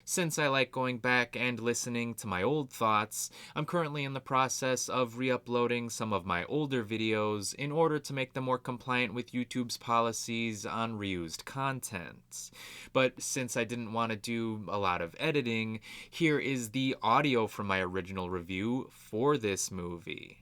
Since I like going back and listening to my old thoughts, I'm currently in the process of re-uploading some of my older videos in order to make them more compliant with YouTube's policies on reused content. But since I didn't want to do a lot of editing, here is the audio from my original review for this movie.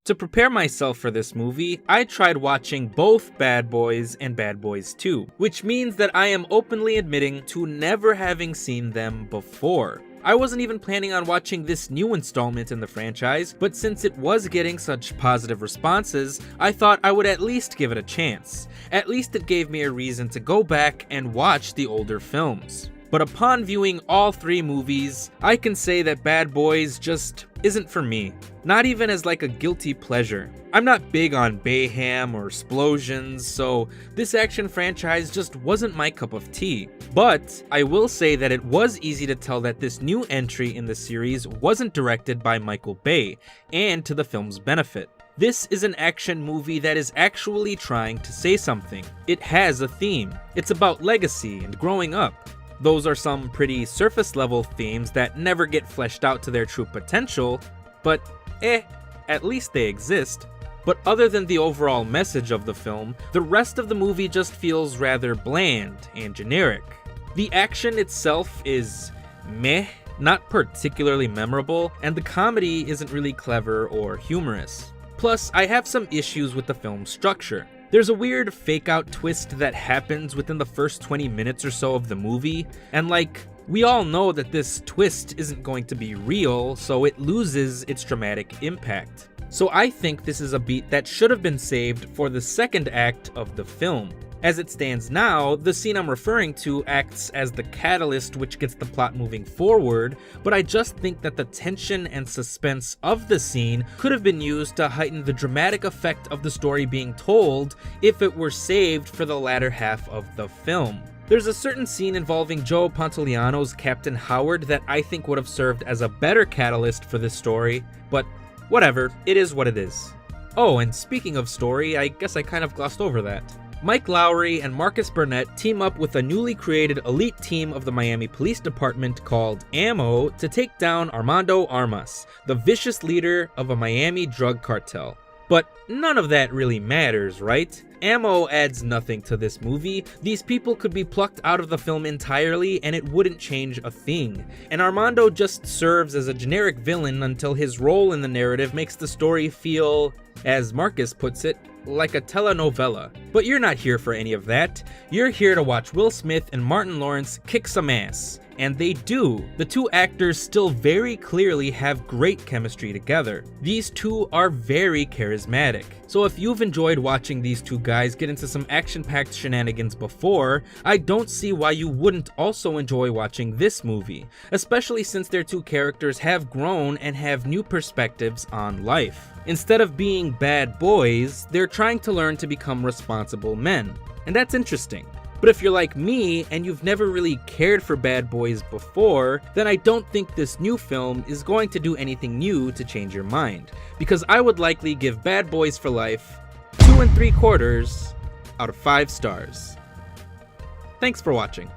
To prepare myself for this movie, I tried watching both Bad Boys and Bad Boys 2, which means that I am openly admitting to never having seen them before. I wasn't even planning on watching this new installment in the franchise, but since it was getting such positive responses, I thought I would at least give it a chance. At least it gave me a reason to go back and watch the older films. But upon viewing all three movies, I can say that Bad Boys just isn't for me. Not even as like a guilty pleasure. I'm not big on bayham or explosions, so this action franchise just wasn't my cup of tea. But I will say that it was easy to tell that this new entry in the series wasn't directed by Michael Bay, and to the film's benefit. This is an action movie that is actually trying to say something. It has a theme. It's about legacy and growing up. Those are some pretty surface level themes that never get fleshed out to their true potential, but at least they exist. But other than the overall message of the film, the rest of the movie just feels rather bland and generic. The action itself is meh, not particularly memorable, and the comedy isn't really clever or humorous. Plus, I have some issues with the film's structure. There's a weird fake-out twist that happens within the first 20 minutes or so of the movie, and like, we all know that this twist isn't going to be real, so it loses its dramatic impact. So I think this is a beat that should have been saved for the second act of the film. As it stands now, the scene I'm referring to acts as the catalyst which gets the plot moving forward, but I just think that the tension and suspense of the scene could have been used to heighten the dramatic effect of the story being told if it were saved for the latter half of the film. There's a certain scene involving Joe Pantoliano's Captain Howard that I think would have served as a better catalyst for this story, but whatever, it is what it is. Oh, and speaking of story, I guess I kind of glossed over that. Mike Lowrey and Marcus Burnett team up with a newly created elite team of the Miami Police Department called AMMO to take down Armando Armas, the vicious leader of a Miami drug cartel. But none of that really matters, right? AMMO adds nothing to this movie. These people could be plucked out of the film entirely and it wouldn't change a thing. And Armando just serves as a generic villain until his role in the narrative makes the story feel, as Marcus puts it, like a telenovela. But you're not here for any of that. You're here to watch Will Smith and Martin Lawrence kick some ass. And they do. The two actors still very clearly have great chemistry together. These two are very charismatic. So if you've enjoyed watching these two guys get into some action-packed shenanigans before, I don't see why you wouldn't also enjoy watching this movie, especially since their two characters have grown and have new perspectives on life. Instead of being bad boys, they're trying to learn to become responsible men. And that's interesting. But if you're like me and you've never really cared for Bad Boys before, then I don't think this new film is going to do anything new to change your mind, because I would likely give Bad Boys for Life 2 3/4 out of 5 stars. Thanks for watching.